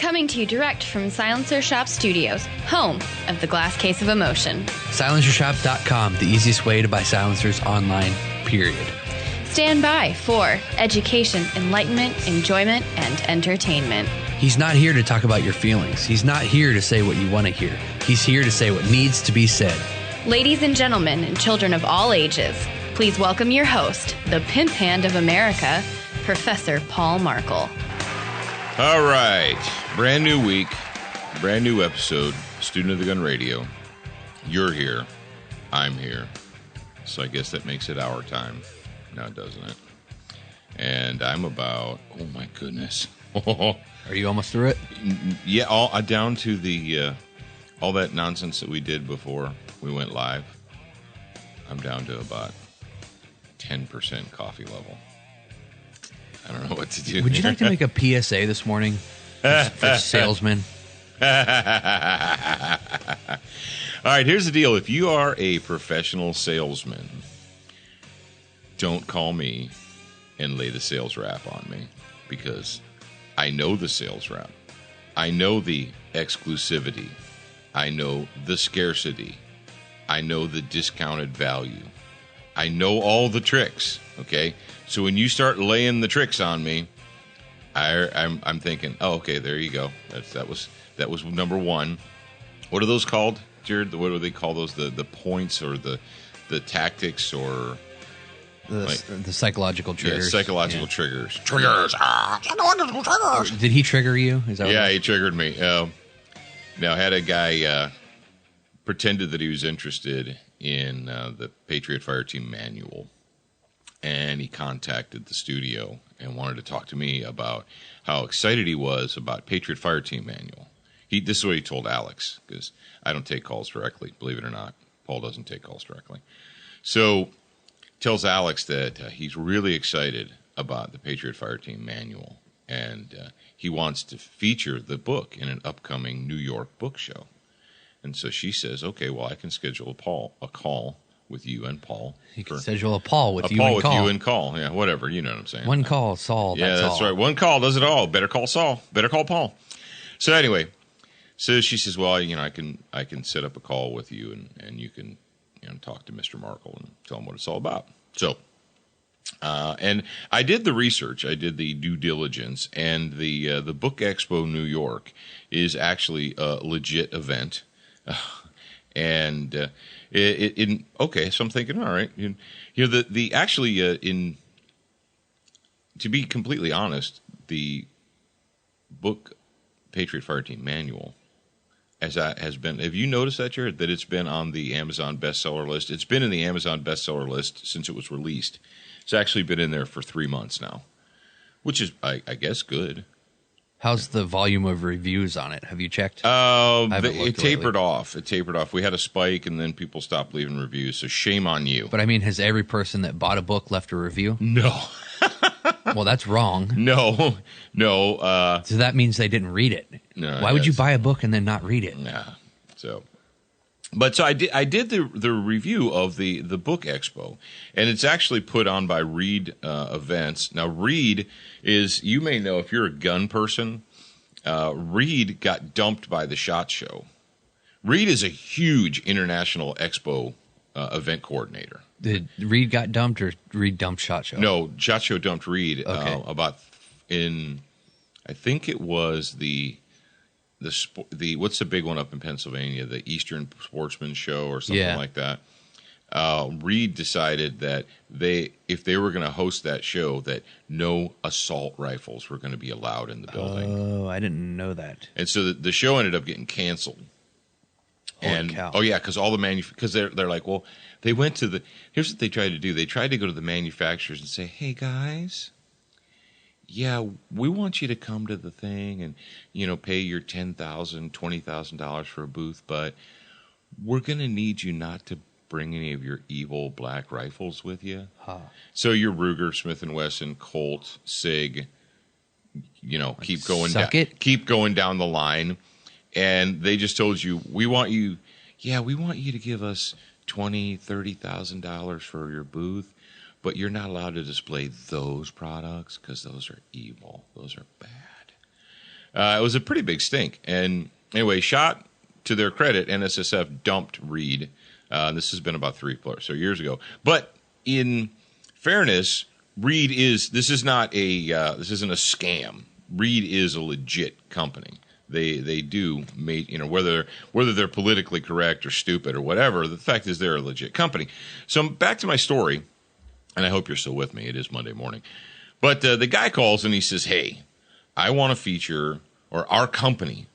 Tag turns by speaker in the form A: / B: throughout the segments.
A: Coming to you direct from Silencer Shop Studios, home of the Glass Case of Emotion.
B: SilencerShop.com, the easiest way to buy silencers online, period.
A: Stand by for education, enlightenment, enjoyment, and entertainment.
B: He's not here to talk about your feelings. He's not here to say what you want to hear. He's here to say what needs to be said.
A: Ladies and gentlemen, and children of all ages, please welcome your host, the pimp hand of America, Professor Paul Markle.
C: All right. Brand new week, brand new episode, Student of the Gun Radio. You're here. I'm here. So I guess that makes it our time. Now, doesn't it? And I'm about, oh my goodness.
B: Are you almost through it?
C: Yeah, all down to the all that nonsense that we did before we went live. I'm down to about 10% coffee level. I don't know what to do.
B: Would you like to make a PSA this morning for salesmen?
C: All right, here's the deal. If you are a professional salesman, don't call me and lay the sales rap on me, because I know the sales rap. I know the exclusivity. I know the scarcity. I know the discounted value. I know all the tricks, okay? So when you start laying the tricks on me, I'm thinking, oh, okay, there you go. That was number one. What are those called, Jared? What do they call those? The points or the tactics or
B: the psychological triggers?
C: Yeah, psychological triggers. Triggers. Psychological triggers.
B: Did he trigger you? Is that
C: yeah, he triggered me. Now, had a guy pretended that he was interested in the Patriot Fireteam Manual. And he contacted the studio and wanted to talk to me about how excited he was about Patriot Fireteam Manual. This is what he told Alex, because I don't take calls directly, believe it or not. Paul doesn't take calls directly. So tells Alex that he's really excited about the Patriot Fireteam Manual, and he wants to feature the book in an upcoming New York book show. And so she says, okay, well, I can schedule a call with you and Paul.
B: You can schedule a Paul with you and Call.
C: Yeah, whatever. You know what I'm saying.
B: One call, Saul.
C: Yeah, that's
B: all.
C: right. One call does it all. Better call Saul. Better call Paul. So anyway, so she says, well, I can set up a call with you, and you can talk to Mr. Markle and tell him what it's all about. So, and I did the research. I did the due diligence, and the Book Expo New York is actually a legit event. And okay, so I'm thinking, all right, to be completely honest, the book Patriot Fireteam Manual has been. Have you noticed that, Jared, that it's been on the Amazon bestseller list? It's been in the Amazon bestseller list since it was released. It's actually been in there for 3 months now, which is, I guess, good.
B: How's the volume of reviews on it? Have you checked?
C: It tapered off. It tapered off. We had a spike, and then people stopped leaving reviews, so shame on you.
B: But, I mean, has every person that bought a book left a review?
C: No.
B: Well, that's wrong.
C: No.
B: So that means they didn't read it.
C: No.
B: Why would you buy a book and then not read it?
C: Yeah. So I did the review of the Book Expo, and it's actually put on by Reed Events. Now, Reed is, you may know if you're a gun person, Reed got dumped by the SHOT Show. Reed is a huge international expo event coordinator.
B: Did Reed got dumped, or Reed dumped SHOT Show?
C: No, SHOT Show dumped Reed
B: okay.
C: I think it was the what's the big one up in Pennsylvania, the Eastern Sportsman Show or something like that. Reed decided that if they were going to host that show, that no assault rifles were going to be allowed in the building.
B: Oh, I didn't know that.
C: And so the show ended up getting canceled.
B: Holy cow.
C: Oh yeah, because all the because they're like, well, they went to here's what they tried to do. They tried to go to the manufacturers and say, hey guys, yeah, we want you to come to the thing and, pay your $10,000, $20,000 for a booth, but we're going to need you not to bring any of your evil black rifles with you. Huh. So your Ruger, Smith & Wesson, Colt, SIG, keep going down the line. And they just told you, we want you to give us $20,000, $30,000 for your booth, but you're not allowed to display those products because those are evil. Those are bad. It was a pretty big stink. And anyway, shot to their credit, NSSF dumped Reed. This has been about 3 or so years ago. But in fairness, Reed this isn't a scam. Reed is a legit company. They do make, whether they're politically correct or stupid or whatever, the fact is they're a legit company. So back to my story, and I hope you're still with me. It is Monday morning. But the guy calls and he says, hey, I want to feature, or our company,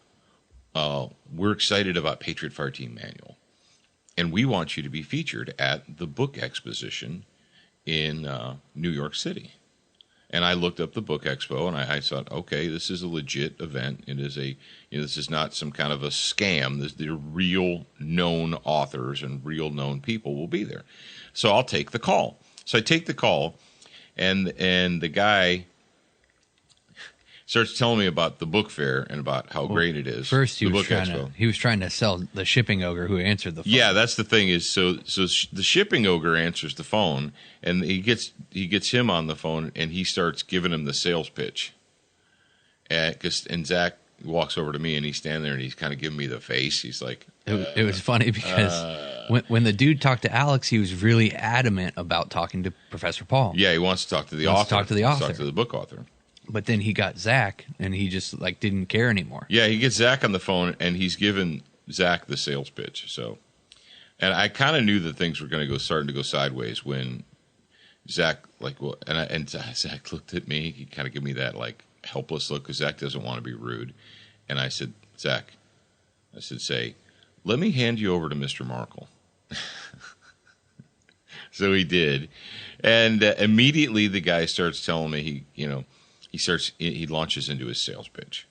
C: we're excited about Patriot Fire Team Manual. And we want you to be featured at the book exposition in New York City. And I looked up the book expo, and I thought, okay, this is a legit event. It is this is not some kind of a scam. The real known authors and real known people will be there. So I'll take the call. So I take the call, and the guy starts telling me about the book fair and about how great it is.
B: First, he was trying to sell the shipping ogre who answered the phone.
C: Yeah, that's the thing is, so the shipping ogre answers the phone, and he gets him on the phone, and he starts giving him the sales pitch. And Zach walks over to me, and he's standing there, and he's kind of giving me the face. He's like,
B: it was funny because when the dude talked to Alex, he was really adamant about talking to Professor Paul.
C: Yeah, he wants to talk to the author.
B: Talk to the
C: book author.
B: But then he got Zach, and he just didn't care anymore.
C: Yeah, he gets Zach on the phone, and he's giving Zach the sales pitch. So, and I kind of knew that things were starting to go sideways when Zach Zach looked at me. He kind of gave me that helpless look because Zach doesn't want to be rude. And I said, Zach, say, let me hand you over to Mr. Markle. So he did, and immediately the guy starts telling me he launches into his sales pitch.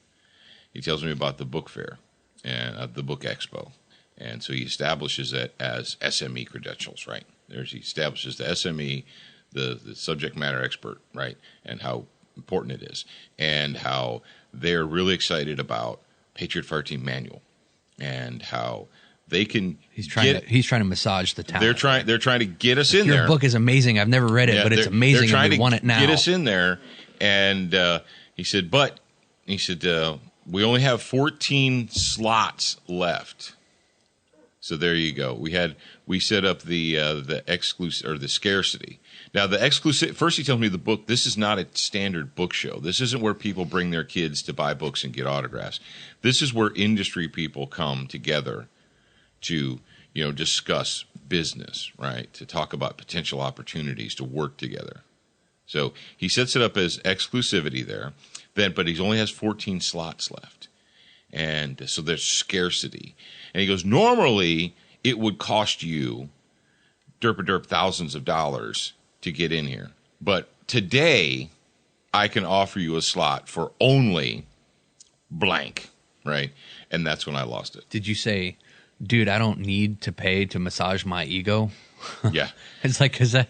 C: He tells me about the book fair and the book expo. And so he establishes it as SME credentials, right? He establishes the SME, the subject matter expert, right? And how important it is. And how they're really excited about Patriot Fire Team Manual. And how they can
B: He's trying to massage the talent.
C: They're trying to get us in there.
B: Your book is amazing. I've never read it, but it's amazing and we want it now.
C: Get us in there. And he said, we only have 14 slots left. So there you go. We set up the exclusive or the scarcity. Now the exclusive. First, he tells me the book. This is not a standard book show. This isn't where people bring their kids to buy books and get autographs. This is where industry people come together to discuss business, right? To talk about potential opportunities to work together. So he sets it up as exclusivity there, but he only has 14 slots left. And so there's scarcity. And he goes, normally it would cost you thousands of dollars to get in here. But today I can offer you a slot for only blank, right? And that's when I lost it.
B: Did you say, dude, I don't need to pay to massage my ego?
C: Yeah.
B: It's because that...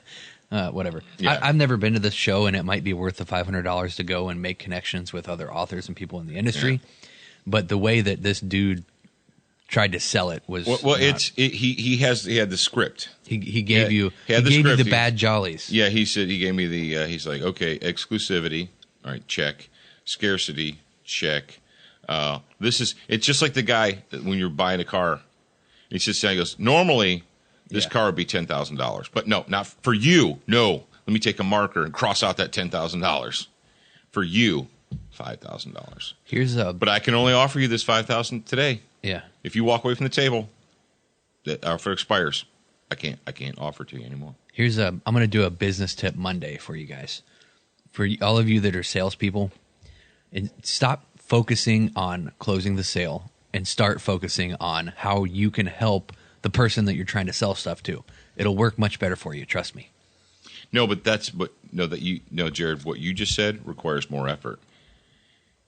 B: whatever.
C: Yeah.
B: I've never been to this show, and it might be worth the $500 to go and make connections with other authors and people in the industry. Yeah. But the way that this dude tried to sell it was
C: he had the script.
B: He gave you the bad jollies.
C: Yeah, he said he gave me the. He's like, okay, exclusivity, all right, check. Scarcity, check. It's just like the guy when you're buying a car. He sits down. He goes, normally. This car would be $10,000, but no, not for you. No, let me take a marker and cross out that $10,000. For you, $5,000. But I can only offer you this $5,000 today.
B: Yeah.
C: If you walk away from the table, that offer expires. I can't offer to you anymore.
B: I'm going to do a business tip Monday for you guys. For all of you that are salespeople, and stop focusing on closing the sale and start focusing on how you can help the person that you're trying to sell stuff to. It'll work much better for you. Trust me.
C: No, but Jarrad, what you just said requires more effort.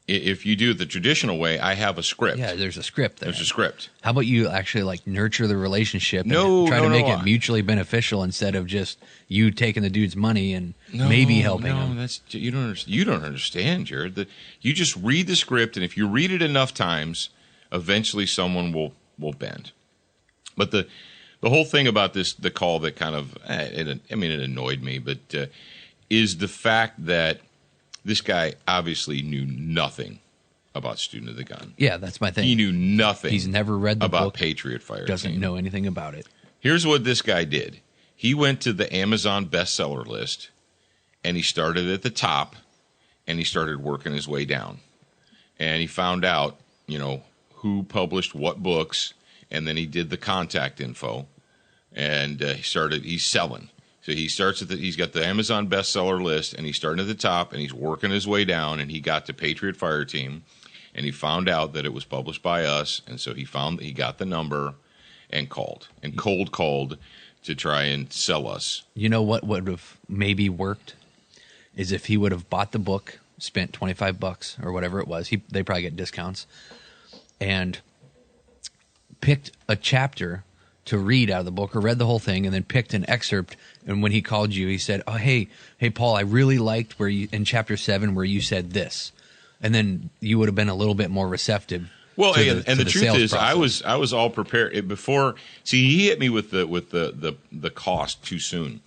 C: If you do it the traditional way, I have a script.
B: Yeah, there's a script there.
C: There's a script.
B: How about you actually nurture the relationship and try to make it mutually beneficial instead of just you taking the dude's money and maybe helping him?
C: You don't understand, Jarrad. You just read the script, and if you read it enough times, eventually someone will bend. But the whole thing about the call that kind of, it annoyed me, but is the fact that this guy obviously knew nothing about Student of the Gun.
B: Yeah, that's my thing.
C: He knew nothing.
B: He's never read the
C: about
B: book,
C: Patriot Fire
B: doesn't
C: Team.
B: know anything about it.
C: Here's what this guy did. He went to the Amazon bestseller list, and he started at the top, and he started working his way down. And he found out, who published what books, and then he did the contact info, and he's selling. So he starts he's got the Amazon bestseller list, and he's starting at the top, and he's working his way down, and he got to Patriot Fire Team, and he found out that it was published by us, and so he got the number and called, and cold called to try and sell us.
B: You know what would have maybe worked is if he would have bought the book, spent $25 or whatever it was. They probably get discounts, and picked a chapter to read out of the book, or read the whole thing, and then picked an excerpt. And when he called you, he said, "Oh, hey, Paul, I really liked where you in chapter 7 where you said this," and then you would have been a little bit more receptive.
C: Well, and the truth is, process. I was all prepared before. See, he hit me with the cost too soon,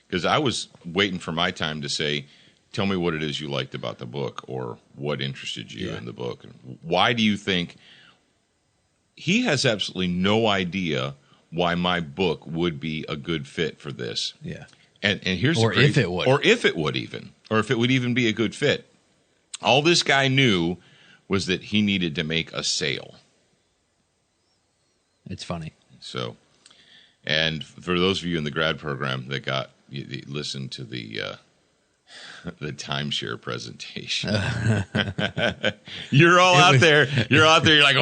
C: because I was waiting for my time to say, "Tell me what it is you liked about the book, or what interested you in the book. Why do you think?" He has absolutely no idea why my book would be a good fit for this.
B: Yeah,
C: and here's
B: if it would
C: even be a good fit. All this guy knew was that he needed to make a sale.
B: It's funny.
C: So, and for those of you in the grad program that listened to the timeshare presentation, you're all out there. You're out there. You're like,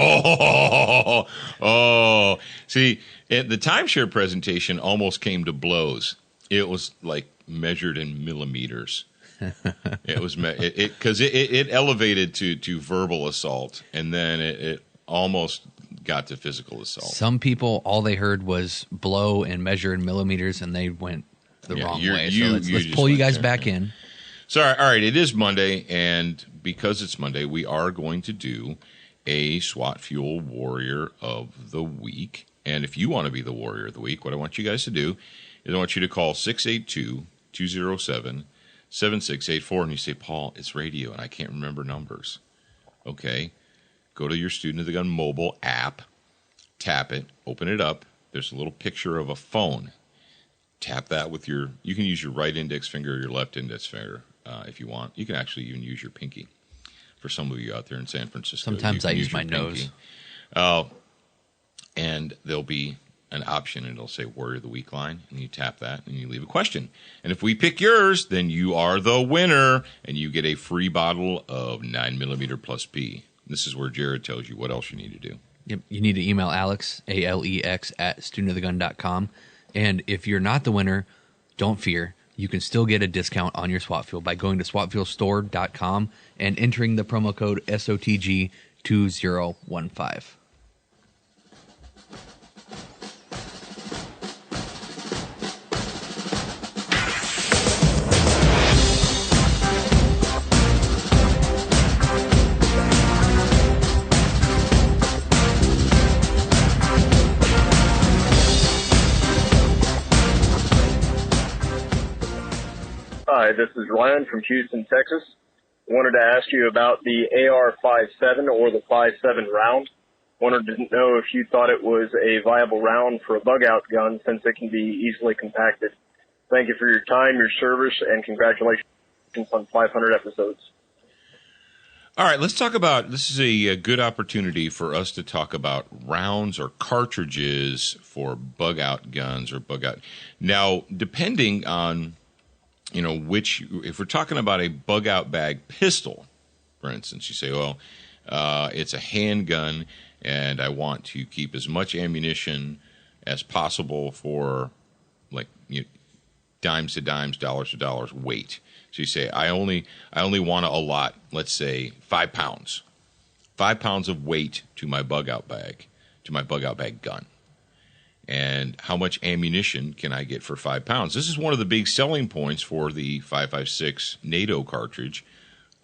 C: oh. See, the timeshare presentation almost came to blows. It was like measured in millimeters. It was because it elevated to verbal assault, and then it almost got to physical assault.
B: Some people, all they heard was blow and measure in millimeters, and they went the wrong way. So let's pull you guys back in.
C: So, all right, it is Monday, and because it's Monday, we are going to do a SWAT Fuel Warrior of the Week. And if you want to be the Warrior of the Week, what I want you guys to do is I want you to call 682-207-7684, and you say, "Paul, it's radio, and I can't remember numbers." Okay. Go to your Student of the Gun mobile app, tap it, open it up. There's a little picture of a phone. Tap that with you can use your right index finger or your left index finger if you want. You can actually even use your pinky. For some of you out there in San Francisco,
B: sometimes I use my nose.
C: And there'll be an option, and it'll say Warrior of the Week line, and you tap that, and you leave a question. And if we pick yours, then you are the winner, and you get a free bottle of 9mm plus P. This is where Jarrad tells you what else you need to do.
B: Yep. You need to email Alex, ALEX, at studentofthegun.com. And if you're not the winner, don't fear. You can still get a discount on your SWAT Fuel by going to swatfuelstore.com and entering the promo code SOTG2015.
D: Hi, this is Ryan from Houston, Texas. Wanted to ask you about the AR-57 or the 5.7 round. Wanted to know if you thought it was a viable round for a bug-out gun since it can be easily compacted. Thank you for your time, your service, and congratulations on 500 episodes.
C: All right, let's talk about, this is a good opportunity for us to talk about rounds or cartridges for bug-out guns or bug-out. Now, depending on if we're talking about a bug-out bag pistol, for instance, you say, well, it's a handgun, and I want to keep as much ammunition as possible for, dimes to dimes, dollars to dollars weight. So you say, I only want to allot, let's say, 5 pounds. 5 pounds of weight to my bug-out bag gun. And how much ammunition can I get for 5 pounds? This is one of the big selling points for the 5.56 NATO cartridge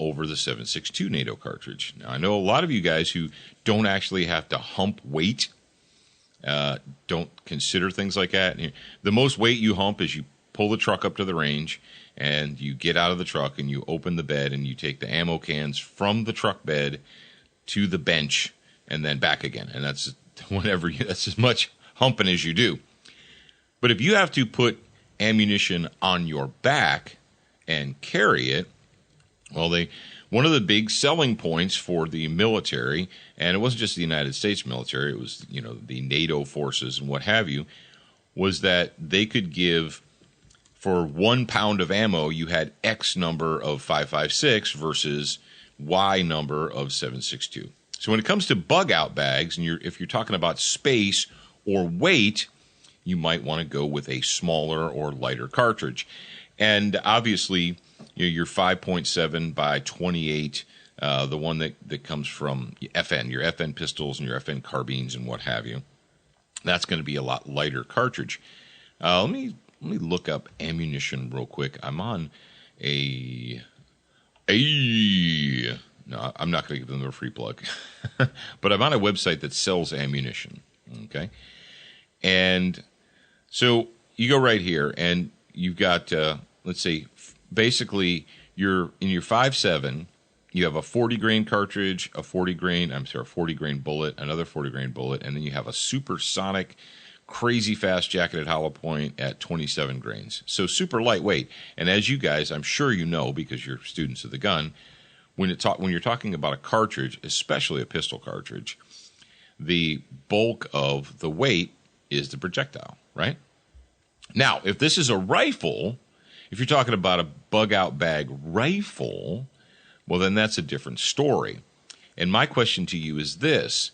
C: over the 7.62 NATO cartridge. Now, I know a lot of you guys who don't actually have to hump weight, don't consider things like that. The most weight you hump is you pull the truck up to the range, and you get out of the truck, and you open the bed, and you take the ammo cans from the truck bed to the bench and then back again. And that's that's as much humping as you do. But if you have to put ammunition on your back and carry it, well, one of the big selling points for the military, and it wasn't just the United States military, it was, the NATO forces and what have you, was that they could give, for 1 pound of ammo, you had X number of 5.56 versus Y number of 7.62. So when it comes to bug-out bags, and if you're talking about space or weight, you might want to go with a smaller or lighter cartridge. And obviously, your 5.7 by 28, the one that comes from FN, your FN pistols and your FN carbines and what have you, that's going to be a lot lighter cartridge. Let me look up ammunition real quick. I'm on no, I'm not going to give them a free plug, but I'm on a website that sells ammunition. Okay, and so you go right here, and you've got let's say basically in your 5.7, you have a 40 grain cartridge, a 40 grain bullet, another 40 grain bullet, and then you have a supersonic, crazy fast jacketed hollow point at 27 grains. So super lightweight. And as you guys, I'm sure you know because you're students of the gun, when you're talking about a cartridge, especially a pistol cartridge, the bulk of the weight is the projectile, right? Now, if this is a rifle, if you're talking about a bug-out bag rifle, well, then that's a different story. And my question to you is this.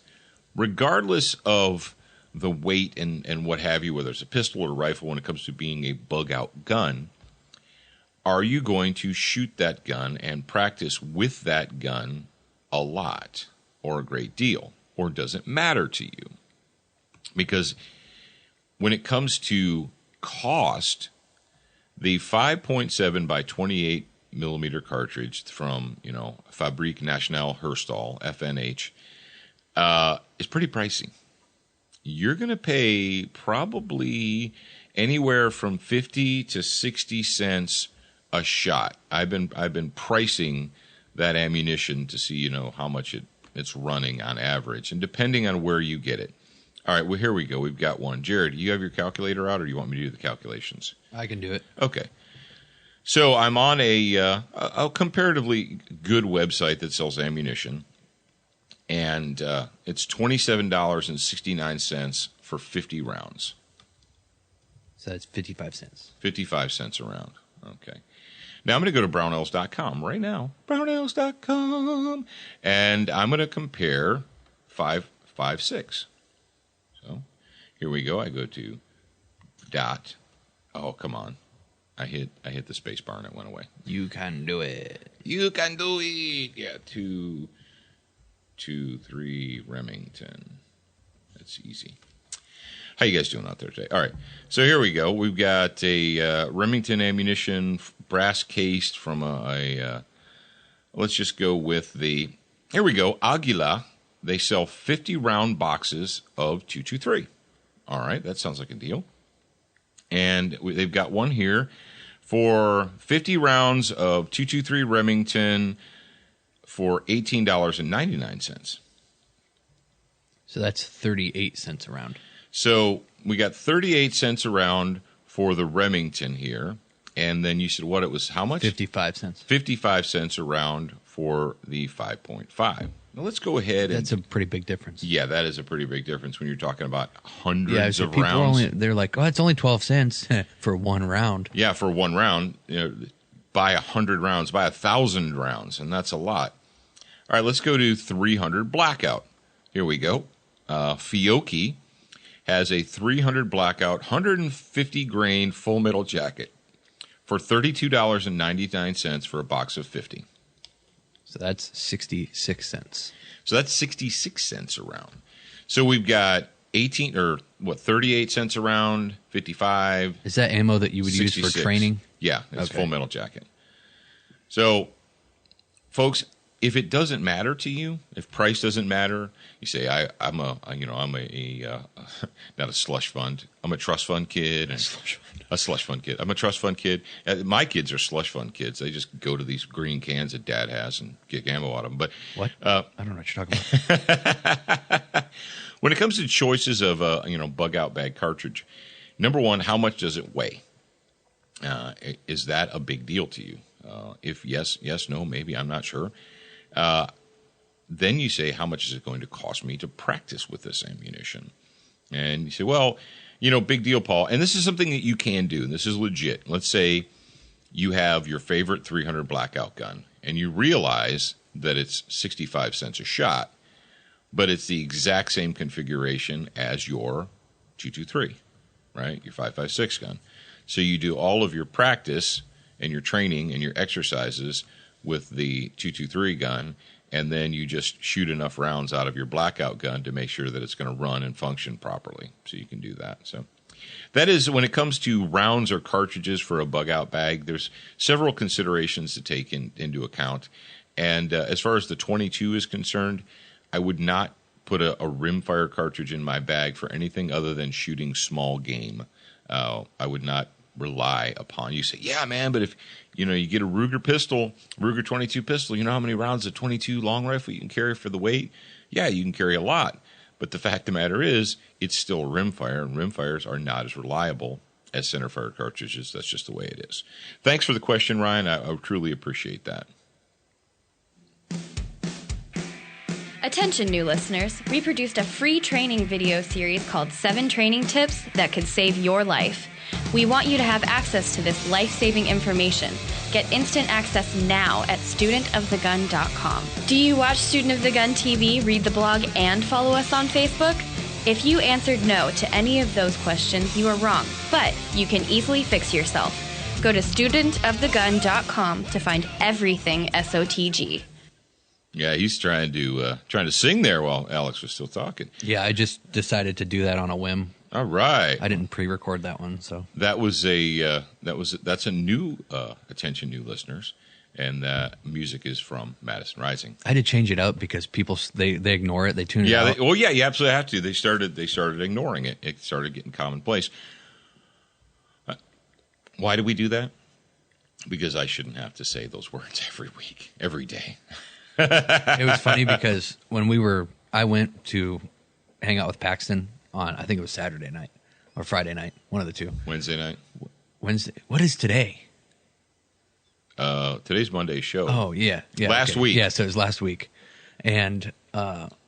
C: Regardless of the weight and what have you, whether it's a pistol or a rifle, when it comes to being a bug-out gun, are you going to shoot that gun and practice with that gun a lot or a great deal? Or does it matter to you? Because when it comes to cost, the 5.7 by 28 millimeter cartridge from, Fabrique Nationale Herstal, FNH, is pretty pricey. You're going to pay probably anywhere from 50 to 60 cents a shot. I've been pricing that ammunition to see, how much it's running on average, and depending on where you get it. All right, well, here we go. We've got one. Jarrad, do you have your calculator out, or do you want me to do the calculations?
B: I can do it.
C: Okay. So I'm on a comparatively good website that sells ammunition, and it's $27.69 for 50 rounds.
B: So that's 55 cents.
C: 55 cents a round. Okay. Now I'm going to go to brownells.com right now. Brownells.com. And I'm going to compare 5.56. So here we go. I go to dot. Oh, come on. I hit the space bar and it went away.
B: You can do it.
C: You can do it. Yeah, 223 Remington. That's easy. How you guys doing out there today? All right. So here we go. We've got a Remington ammunition, brass cased from let's just go with here we go, Aguila. They sell 50 round boxes of 223. All right. That sounds like a deal. And they've got one here for 50 rounds of 223 Remington for $18.99.
B: So that's 38 cents a round.
C: So we got 38 cents a round for the Remington here. And then you said what it was, how much?
B: 55 cents.
C: 55 cents a round for the 5.5. Now let's go ahead.
B: That's a pretty big difference.
C: Yeah, that is a pretty big difference when you're talking about hundreds of rounds.
B: They're like, oh, it's only 12 cents for one round.
C: Yeah, for one round. Buy 100 rounds, buy 1,000 rounds, and that's a lot. All right, let's go to 300 Blackout. Here we go. Fiocchi has a 300 Blackout, 150 grain full metal jacket for $32.99 for a box of 50.
B: So that's 66 cents.
C: So that's 66 cents a round. So we've got 38 cents a round, 55.
B: Is that ammo that you would
C: 66.
B: use for training?
C: Yeah, it's
B: okay.
C: full metal jacket. So, folks, if it doesn't matter to you, if price doesn't matter, you say I'm not a slush fund. I'm a trust fund kid. And a slush fund kid. I'm a trust fund kid. My kids are slush fund kids. They just go to these green cans that Dad has and get ammo out of them. But
B: what? I don't know what you're talking about.
C: When it comes to choices of bug out bag cartridge, number one, how much does it weigh? Is that a big deal to you? If yes, no, maybe, I'm not sure. Then you say, how much is it going to cost me to practice with this ammunition? And you say, well, big deal, Paul. And this is something that you can do. And this is legit. Let's say you have your favorite 300 blackout gun, and you realize that it's 65 cents a shot, but it's the exact same configuration as your 223, right? Your 5.56 gun. So you do all of your practice and your training and your exercises with the 223 gun, and then you just shoot enough rounds out of your blackout gun to make sure that it's going to run and function properly. So you can do that. So that is, when it comes to rounds or cartridges for a bug out bag, there's several considerations to take into account. And as far as the 22 is concerned, I would not put a rimfire cartridge in my bag for anything other than shooting small game. I would not rely upon. You say, yeah, man, but if you get a Ruger 22 pistol, you know how many rounds a 22 long rifle you can carry for the weight? Yeah, you can carry a lot. But the fact of the matter is, it's still rimfire, and rimfires are not as reliable as centerfire cartridges. That's just the way it is. Thanks for the question, Ryan. I truly appreciate that.
A: Attention, new listeners. We produced a free training video series called 7 Training Tips That Could Save Your Life. We want you to have access to this life-saving information. Get instant access now at studentofthegun.com. Do you watch Student of the Gun TV, read the blog, and follow us on Facebook? If you answered no to any of those questions, you are wrong, but you can easily fix yourself. Go to studentofthegun.com to find everything SOTG.
C: Yeah, he's trying to sing there while Alex was still talking.
B: Yeah, I just decided to do that on a whim.
C: All right.
B: I didn't pre-record that one, so
C: that's a new attention, new listeners, and that music is from Madison Rising.
B: I had to change it up because people they ignore it, they tune it out.
C: Yeah, you absolutely have to. They started ignoring it. It started getting commonplace. Why do we do that? Because I shouldn't have to say those words every week, every day.
B: It was funny because when I went to hang out with Paxton on, I think it was Saturday night or Friday night, one of the two.
C: Wednesday night.
B: Wednesday. What is today?
C: Today's Monday's show.
B: Oh, yeah.
C: Last week.
B: Yeah, so it was last week. And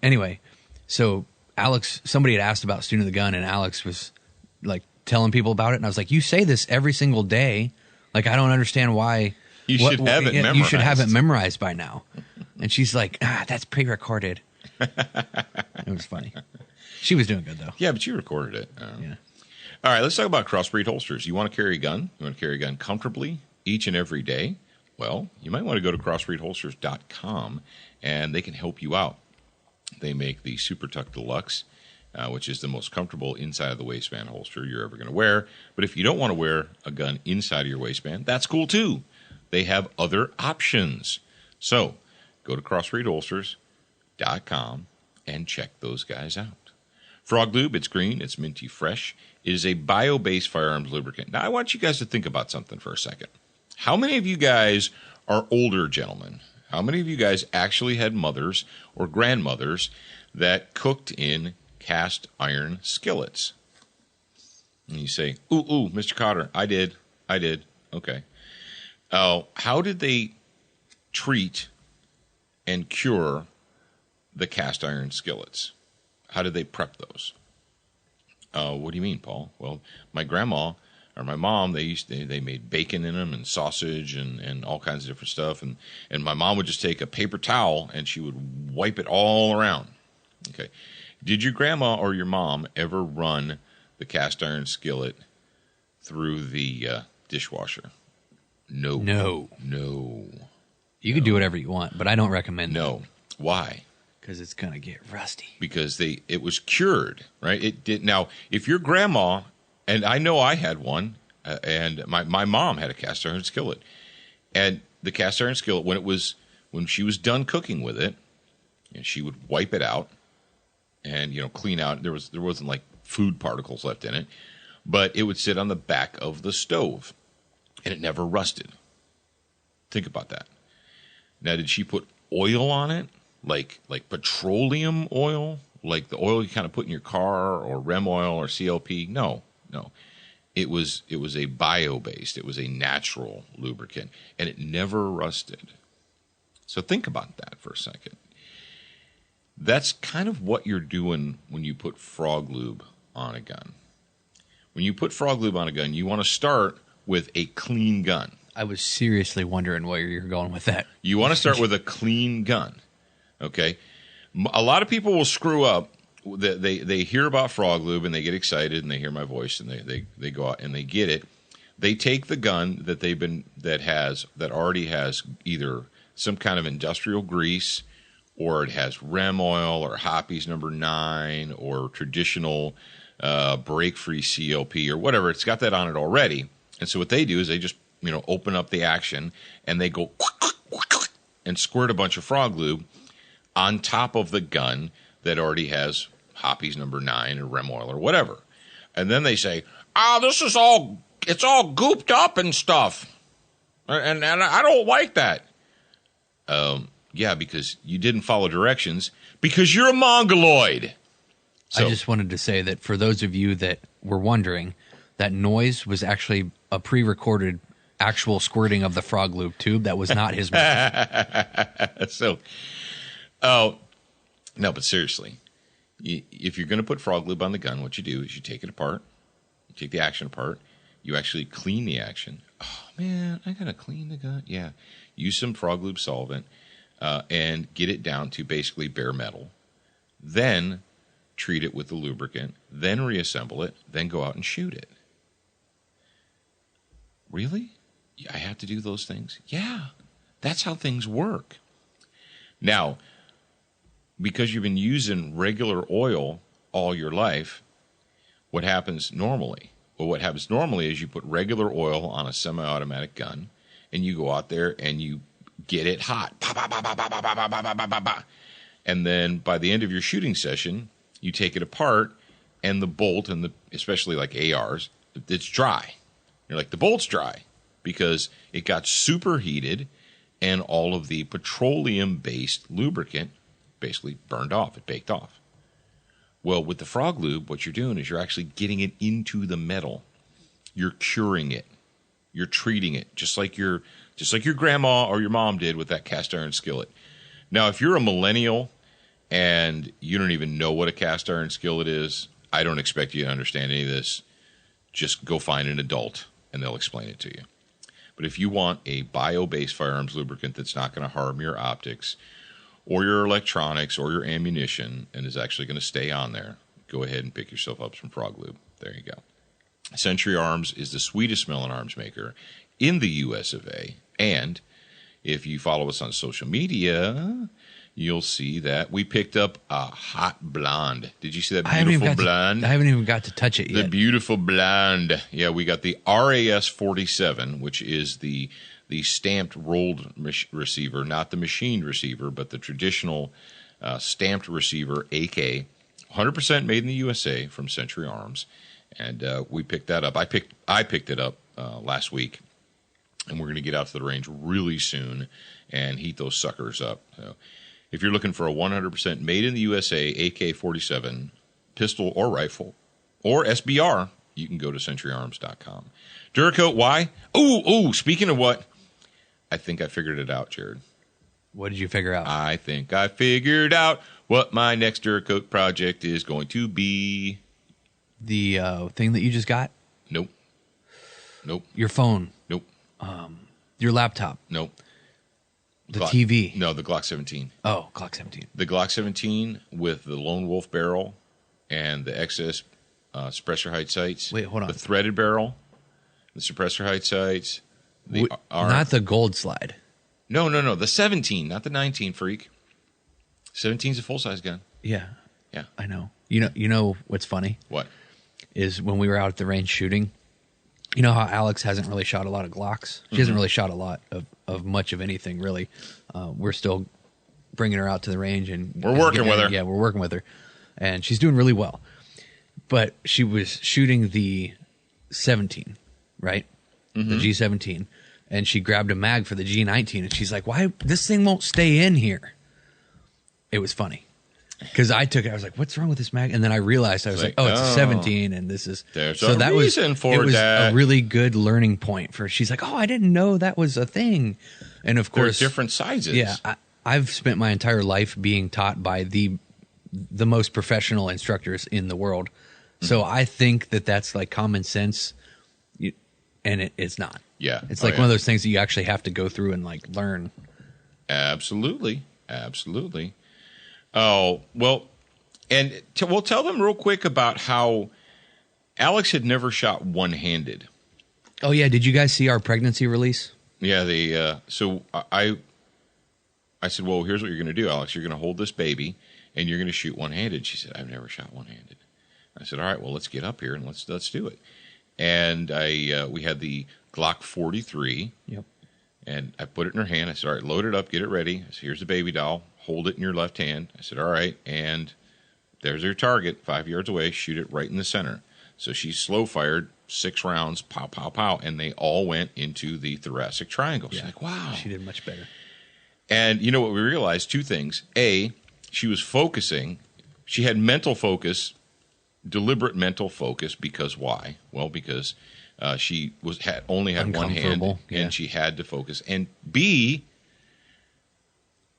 B: anyway, so Alex, somebody had asked about Student of the Gun, and Alex was like telling people about it. And I was like, you say this every single day. Like, I don't understand why.
C: You should have it memorized.
B: You should have it memorized by now. And she's like, that's pre-recorded. It was funny. She was doing good, though.
C: Yeah, but you recorded it.
B: Yeah.
C: All right, let's talk about crossbreed holsters. You want to carry a gun? You want to carry a gun comfortably each and every day? Well, you might want to go to crossbreedholsters.com, and they can help you out. They make the Super Tuck Deluxe, which is the most comfortable inside of the waistband holster you're ever going to wear. But if you don't want to wear a gun inside of your waistband, that's cool, too. They have other options. So go to crossbreedholsters.com and check those guys out. Frog Lube, it's green, it's minty fresh. It is a bio-based firearms lubricant. Now, I want you guys to think about something for a second. How many of you guys are older gentlemen? How many of you guys actually had mothers or grandmothers that cooked in cast iron skillets? And you say, ooh, Mr. Cotter, I did. Okay. How did they treat and cure the cast iron skillets? How did they prep those? What do you mean, Paul? Well, my grandma or my mom, they made bacon in them and sausage and all kinds of different stuff. And my mom would just take a paper towel and she would wipe it all around. Okay. Did your grandma or your mom ever run the cast iron skillet through the dishwasher? No.
B: You can do whatever you want, but I don't recommend
C: No. Why?
B: Because it's going to get rusty.
C: Because it was cured, right? It did. Now, if your grandma, and I know I had one, and my mom had a cast iron skillet, and the cast iron skillet, when it was when she was done cooking with it, she would wipe it out and, clean out. There wasn't like food particles left in it, but it would sit on the back of the stove and it never rusted. Think about that. Now, did she put oil on it? Like petroleum oil? Like the oil you kind of put in your car, or REM oil or CLP? No. It was a bio-based. It was a natural lubricant, and it never rusted. So think about that for a second. That's kind of what you're doing when you put frog lube on a gun. When you put frog lube on a gun, you want to start with a clean gun.
B: I was seriously wondering where you're going with that. You
C: want to start with a clean gun, okay? A lot of people will screw up. They hear about frog lube and they get excited and they hear my voice and they go out and they get it. They take the gun that already has either some kind of industrial grease, or it has REM oil or Hoppy's number 9 or traditional break-free CLP or whatever. It's got that on it already. And so what they do is they just open up the action and they go and squirt a bunch of frog lube on top of the gun that already has Hoppy's number 9 or REM oil or whatever. And then they say, it's all gooped up and stuff. And I don't like that. Yeah, because you didn't follow directions because you're a mongoloid. So,
B: I just wanted to say that for those of you that were wondering, that noise was actually a pre-recorded actual squirting of the frog lube tube. That was not his mouth.
C: So, no, but seriously, if you're going to put frog lube on the gun, what you do is you take it apart, you take the action apart, you actually clean the action. Oh, man, I got to clean the gun. Yeah. Use some frog lube solvent and get it down to basically bare metal. Then treat it with the lubricant, then reassemble it, then go out and shoot it. Really? I have to do those things? Yeah, that's how things work. Now, because you've been using regular oil all your life, what happens normally? Well, what happens normally is you put regular oil on a semi-automatic gun, and you go out there and you get it hot. And then by the end of your shooting session, you take it apart, and the bolt, and especially like ARs, it's dry. You're like, the bolt's dry because it got superheated and all of the petroleum-based lubricant basically burned off. It baked off. Well, with the frog lube, what you're doing is you're actually getting it into the metal. You're curing it. You're treating it just like your grandma or your mom did with that cast iron skillet. Now, if you're a millennial and you don't even know what a cast iron skillet is, I don't expect you to understand any of this. Just go find an adult and they'll explain it to you. But if you want a bio-based firearms lubricant that's not going to harm your optics or your electronics or your ammunition and is actually going to stay on there, go ahead and pick yourself up some frog lube. There you go. Century Arms is the sweetest smelling arms maker in the US of A. And if you follow us on social media, you'll see that we picked up a hot blonde. Did you see that beautiful blonde?
B: I haven't even got to touch it yet.
C: The beautiful blonde. Yeah, we got the RAS 47, which is the stamped rolled receiver, not the machined receiver, but the traditional stamped receiver, AK. 100% made in the USA from Century Arms. And we picked that up. I picked it up last week. And we're going to get out to the range really soon and heat those suckers up. So if you're looking for a 100% made in the USA AK-47 pistol or rifle or SBR, you can go to centuryarms.com. Duracoat, why? Ooh, speaking of what, I think I figured it out, Jarrad.
B: What did you figure out?
C: I think I figured out what my next Duracoat project is going to be.
B: The thing that you just got?
C: Nope.
B: Your phone?
C: Nope.
B: Your laptop?
C: Nope.
B: The TV?
C: No, the Glock 17.
B: Oh, Glock 17.
C: The Glock 17 with the Lone Wolf barrel and the XS suppressor height sights.
B: Wait, hold on.
C: The threaded barrel, the suppressor height sights.
B: Not the gold slide.
C: No. The 17, not the 19, freak. 17's a full-size gun.
B: Yeah.
C: Yeah.
B: I know. You know what's funny?
C: What?
B: Is when we were out at the range shooting, you know how Alex hasn't really shot a lot of Glocks? She hasn't really shot a lot of much of anything, really. We're still bringing her out to the range. And
C: we're working with her.
B: Yeah, we're working with her. And she's doing really well. But she was shooting the 17, right? The G17. And she grabbed a mag for the G19. And she's like, why? This thing won't stay in here. It was funny. Because I took it, I was like, "What's wrong with this mag?" And then I realized I was like, "Oh, it's a 17, and this is."
C: There's
B: so
C: a
B: that
C: reason for
B: it was
C: that.
B: a really good learning point for. She's like, "Oh, I didn't know that was a thing," and of course,
C: there's different sizes.
B: Yeah, I've spent my entire life being taught by the most professional instructors in the world, so I think that that's like common sense, and it's not.
C: Yeah,
B: it's like one of those things that you actually have to go through and like learn.
C: Absolutely. Oh, well, and we'll tell them real quick about how Alex had never shot one-handed.
B: Oh, yeah. Did you guys see our pregnancy release?
C: Yeah. So I said, well, here's what you're going to do, Alex. You're going to hold this baby, and you're going to shoot one-handed. She said, I've never shot one-handed. I said, all right, well, let's get up here, and let's do it. And we had the Glock 43.
B: Yep.
C: And I put it in her hand. I said, all right, load it up, get it ready. I said, here's the baby doll. Hold it in your left hand. I said, all right, and there's your target, 5 yards away. Shoot it right in the center. So she slow fired 6 rounds, pow, pow, pow, and they all went into the thoracic triangle. She's like, wow.
B: She did much better.
C: And you know what we realized? 2 things. A, she was focusing. She had mental focus, deliberate mental focus, because why? Well, because she only had one hand, and she had to focus. And B,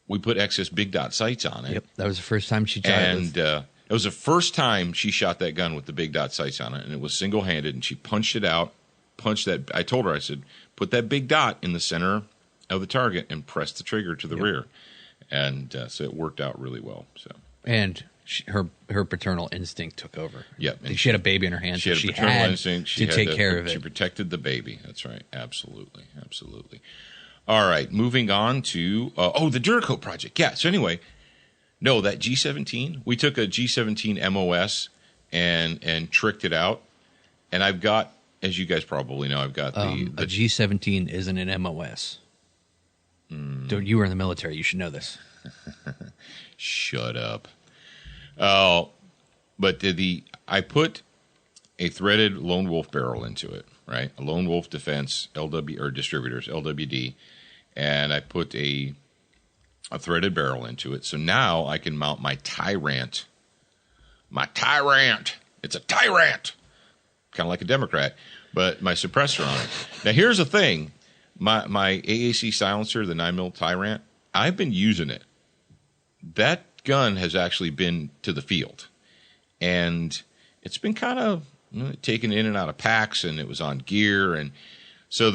C: we put excess big dot sights on it.
B: Yep, that was the first time she shot it.
C: And it was the first time she shot that gun with the big dot sights on it, and it was single-handed, and she punched it out, I told her, I said, put that big dot in the center of the target and press the trigger to the rear. And so it worked out really well. So
B: And her paternal instinct took over.
C: Yep.
B: And she had a baby in her hands.
C: She had a paternal instinct. She
B: to take care of it.
C: She protected the baby. That's right. Absolutely. All right. Moving on to the Duracoat project. Yeah. So anyway, no, that G17. We took a G17 MOS and tricked it out. And I've got, as you guys probably know, I've got the
B: a G17 isn't an MOS. You were in the military. You should know this.
C: Shut up. Oh, but I put a threaded Lone Wolf barrel into it, right? A Lone Wolf Defense distributors, LWD, and I put a threaded barrel into it. So now I can mount my Tyrant. It's a Tyrant, kind of like a Democrat, but my suppressor on it. Now here's the thing: my AAC silencer, the 9mm Tyrant, I've been using it. That gun has actually been to the field, and it's been kind of taken in and out of packs, and it was on gear, and so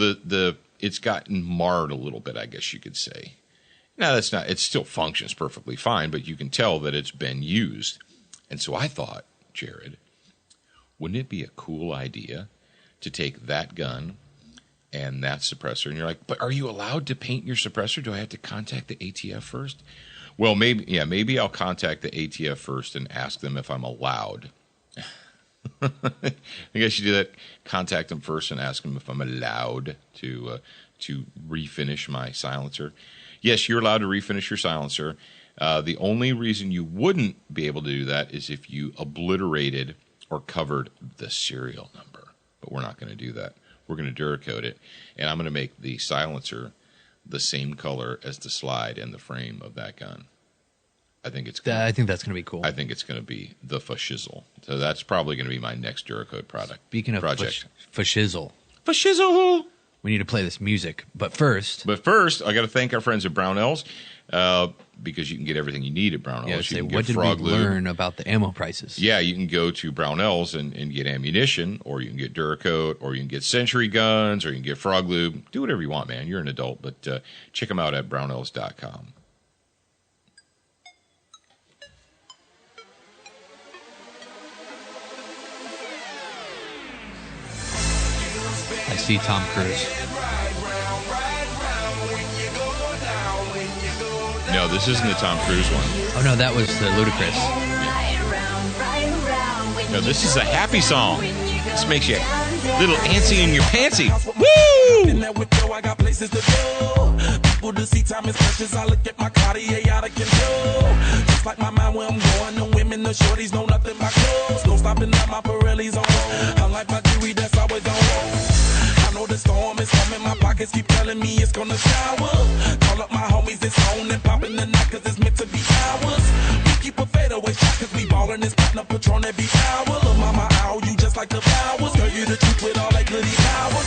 C: it's gotten marred a little bit, I guess you could say. Now that's not; it still functions perfectly fine, but you can tell that it's been used. And so I thought, Jarrad, wouldn't it be a cool idea to take that gun and that suppressor? And you're like, but are you allowed to paint your suppressor? Do I have to contact the ATF first? Well, maybe I'll contact the ATF first and ask them if I'm allowed. I guess you do that. Contact them first and ask them if I'm allowed to refinish my silencer. Yes, you're allowed to refinish your silencer. The only reason you wouldn't be able to do that is if you obliterated or covered the serial number. But we're not going to do that. We're going to Duracoat it, and I'm going to make the silencer the same color as the slide and the frame of that gun. I think that's going to be cool. I think it's going to be the fashizzle. So that's probably going to be my next Duracoat product.
B: Speaking of fashizzle, we need to play this music. But first, I got to thank our friends at Brownells because you can get everything you need at Brownells. Yeah, what did we learn about the ammo prices? Yeah, you can go to Brownells and get ammunition, or you can get Duracoat, or you can get Century guns, or you can get Frog Lube. Do whatever you want, man. You're an adult, but check them out at brownells.com. I see Tom Cruise. No, this isn't the Tom Cruise one. Oh, no, that was the Ludacris. Yeah. No, this is a happy song. This makes you
C: Little antsy in your pantsy. Woo!
E: I got places to go. People to see, time is precious. I look at my Cartier out of control. Just like my mind where I'm going. The women, the shorties know nothing but clothes. No stopping at my Pirelli's on. Unlike my jewelry, that's always on. I know the storm is coming. My pockets keep telling me it's gonna shower. Call up my homies, it's on and popping the night, cause it's meant to be ours. We keep a fadeaway shot, cause we ballin' this platinum Patron every hour. Little mama, ow, you just like the flowers. Girl, you the truth with all that goody power.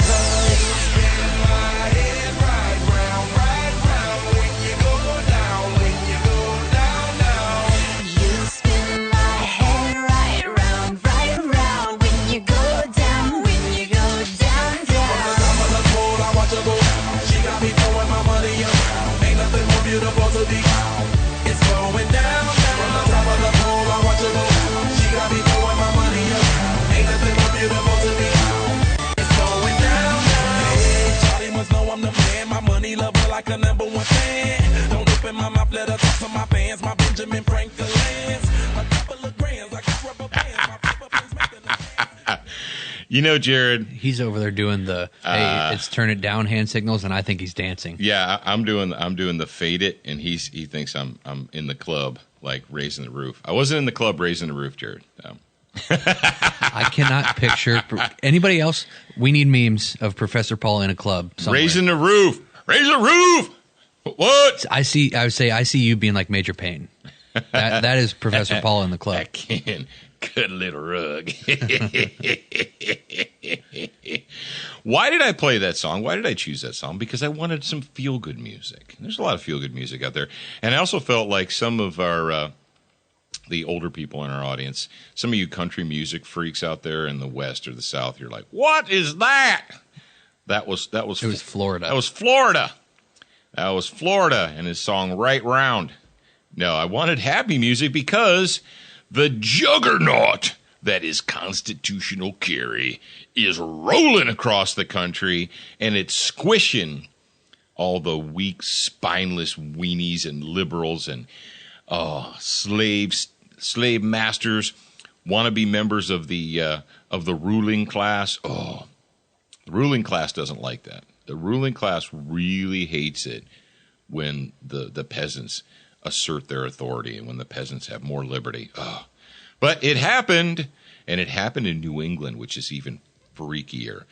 C: You know, Jarrad,
B: he's over there doing the hey, it's turn it down hand signals, and I think he's dancing.
C: Yeah, I'm doing the fade it, and he thinks I'm in the club, like raising the roof. I wasn't in the club raising the roof, Jarrad. No.
B: I cannot picture anybody else. We need memes of Professor Paul in a club somewhere.
C: Raising the roof, raise the roof. What?
B: I see you being like Major Payne. That is Professor Paul in the club.
C: I can. Good little rug. Why did I play that song? Why did I choose that song? Because I wanted some feel-good music. There's a lot of feel-good music out there. And I also felt like some of our the older people in our audience, some of you country music freaks out there in the West or the South, you're like, what is that? It was
B: Florida.
C: That was Florida. That was Florida and his song Right Round. No, I wanted happy music because the juggernaut that is Constitutional Carry is rolling across the country, and it's squishing all the weak, spineless weenies and liberals and slave masters, wannabe members of the ruling class. Oh, the ruling class doesn't like that. The ruling class really hates it when the peasants assert their authority and when the peasants have more liberty. But it happened, and it happened in New England, which is even freakier.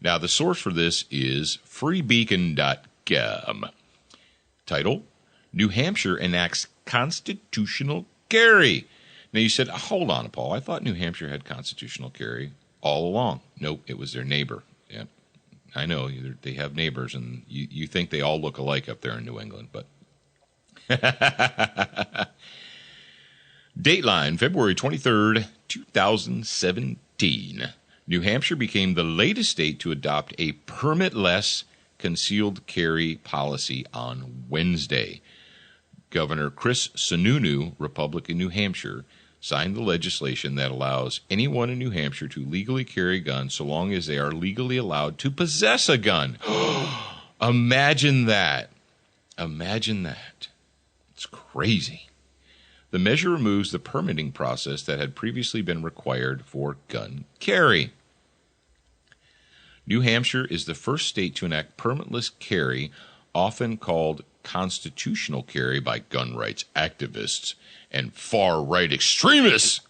C: Now, the source for this is freebeacon.com. Title, New Hampshire enacts constitutional carry. Now, you said, hold on, Paul, I thought New Hampshire had constitutional carry all along. Nope, it was their neighbor. Yeah, I know, they have neighbors, and you think they all look alike up there in New England, but Dateline, February 23rd, 2017. New Hampshire became the latest state to adopt a permitless concealed carry policy on Wednesday. Governor Chris Sununu, Republican New Hampshire, signed the legislation that allows anyone in New Hampshire to legally carry a gun so long as they are legally allowed to possess a gun. Imagine that. Imagine that. It's crazy. The measure removes the permitting process that had previously been required for gun carry. New Hampshire is the first state to enact permitless carry, often called constitutional carry by gun rights activists and far-right extremists.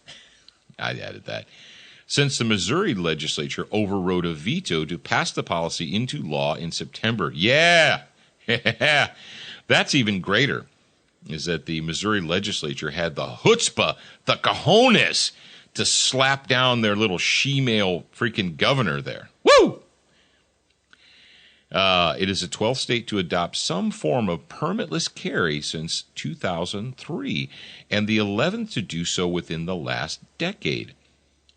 C: I added that. Since the Missouri legislature overrode a veto to pass the policy into law in September. Yeah, that's even greater. Is that the Missouri legislature had the chutzpah, the cojones, to slap down their little she-male freaking governor there. Woo! It is the 12th state to adopt some form of permitless carry since 2003, and the 11th to do so within the last decade,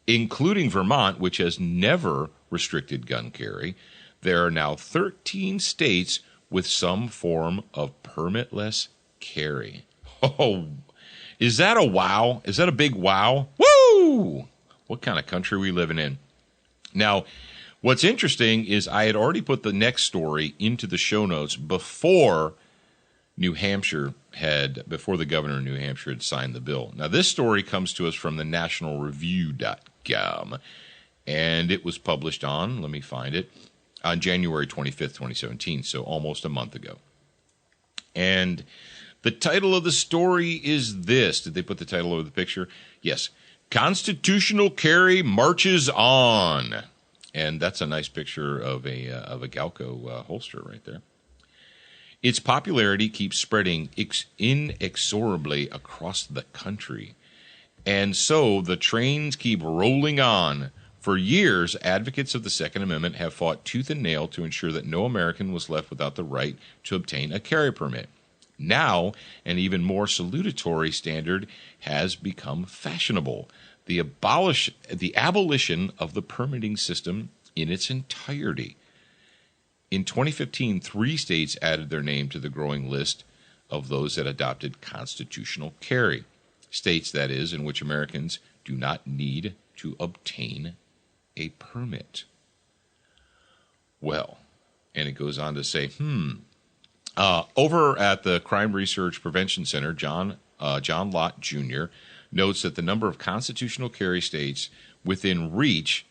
C: including Vermont, which has never restricted gun carry. There are now 13 states with some form of permitless carry. Oh, is that a wow? Is that a big wow? Woo! What kind of country are we living in? Now, what's interesting is I had already put the next story into the show notes before the governor of New Hampshire had signed the bill. Now, this story comes to us from the nationalreview.com, And it was published on, let me find it, on January 25th, 2017, so almost a month ago. And the title of the story is this. Did they put the title over the picture? Yes. Constitutional Carry marches on. And that's a nice picture of a Galco holster right there. Its popularity keeps spreading inexorably across the country. And so the trains keep rolling on. For years, advocates of the Second Amendment have fought tooth and nail to ensure that no American was left without the right to obtain a carry permit. Now, an even more salutatory standard has become fashionable: the abolition of the permitting system in its entirety. In 2015, 3 states added their name to the growing list of those that adopted constitutional carry. States, that is, in which Americans do not need to obtain a permit. Well, and it goes on to say, over at the Crime Research Prevention Center, John Lott Jr. notes that the number of constitutional carry states within reach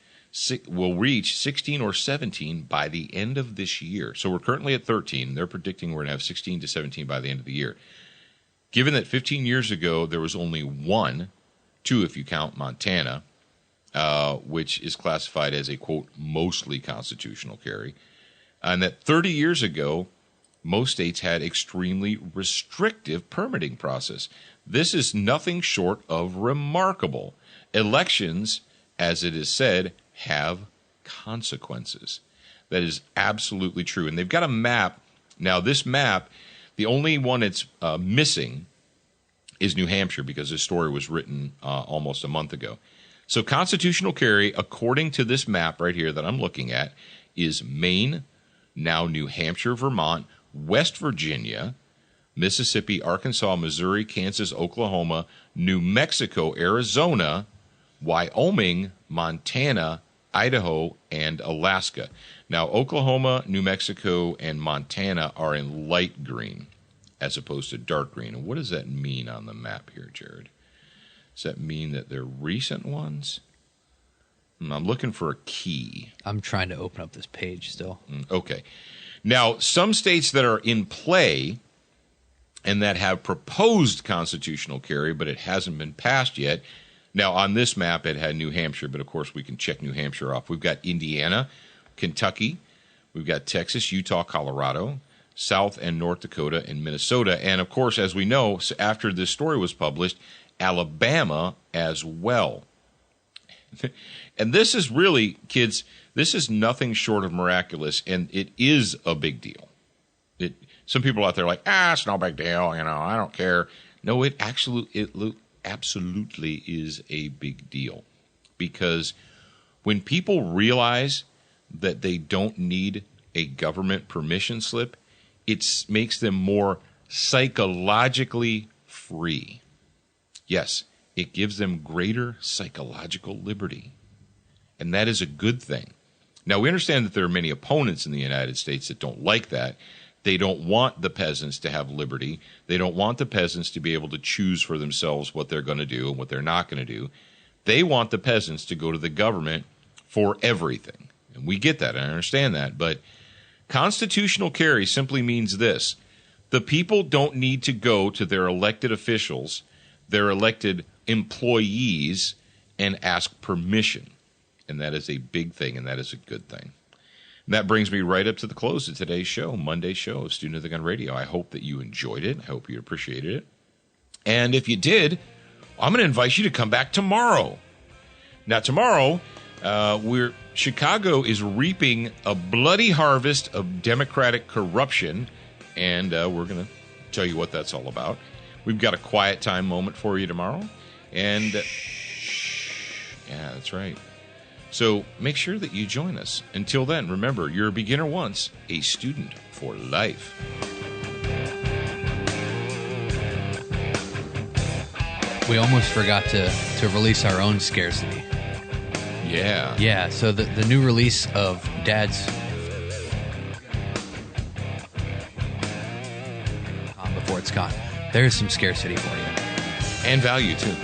C: will reach 16 or 17 by the end of this year. So we're currently at 13. They're predicting we're going to have 16 to 17 by the end of the year. Given that 15 years ago there was only 1, 2 if you count Montana, which is classified as a, quote, mostly constitutional carry, and that 30 years ago most states had extremely restrictive permitting process. This is nothing short of remarkable. Elections, as it is said, have consequences. That is absolutely true. And they've got a map. Now, this map, the only one it's missing is New Hampshire, because this story was written almost a month ago. So constitutional carry, according to this map right here that I'm looking at, is Maine, now New Hampshire, Vermont, West Virginia, Mississippi, Arkansas, Missouri, Kansas, Oklahoma, New Mexico, Arizona, Wyoming, Montana, Idaho, and Alaska. Now, Oklahoma, New Mexico, and Montana are in light green as opposed to dark green. And what does that mean on the map here, Jarrad? Does that mean that they're recent ones? I'm looking for a key.
B: I'm trying to open up this page still.
C: Okay. Now, some states that are in play and that have proposed constitutional carry, but it hasn't been passed yet. Now, on this map, it had New Hampshire, but of course we can check New Hampshire off. We've got Indiana, Kentucky, we've got Texas, Utah, Colorado, South and North Dakota, and Minnesota. And of course, as we know, after this story was published, Alabama as well. And this is really, kids, this is nothing short of miraculous, and it is a big deal. Some people out there are like, it's no big deal, I don't care. No, it absolutely is a big deal, because when people realize that they don't need a government permission slip, it makes them more psychologically free. Yes, it gives them greater psychological liberty, and that is a good thing. Now, we understand that there are many opponents in the United States that don't like that. They don't want the peasants to have liberty. They don't want the peasants to be able to choose for themselves what they're going to do and what they're not going to do. They want the peasants to go to the government for everything. And we get that, and I understand that. But constitutional carry simply means this: the people don't need to go to their elected officials, their elected employees, and ask permission. And that is a big thing, and that is a good thing. And that brings me right up to the close of today's show, Monday show of Student of the Gun Radio. I hope that you enjoyed it. I hope you appreciated it. And if you did, I'm going to invite you to come back tomorrow. Now, tomorrow, Chicago is reaping a bloody harvest of Democratic corruption, and we're going to tell you what that's all about. We've got a quiet time moment for you tomorrow. And yeah, that's right. So make sure that you join us. Until then, remember, you're a beginner once, a student for life.
B: We almost forgot to release our own scarcity.
C: Yeah.
B: Yeah, so the new release of Dad's before it's gone. There's some scarcity for you.
C: And value, too.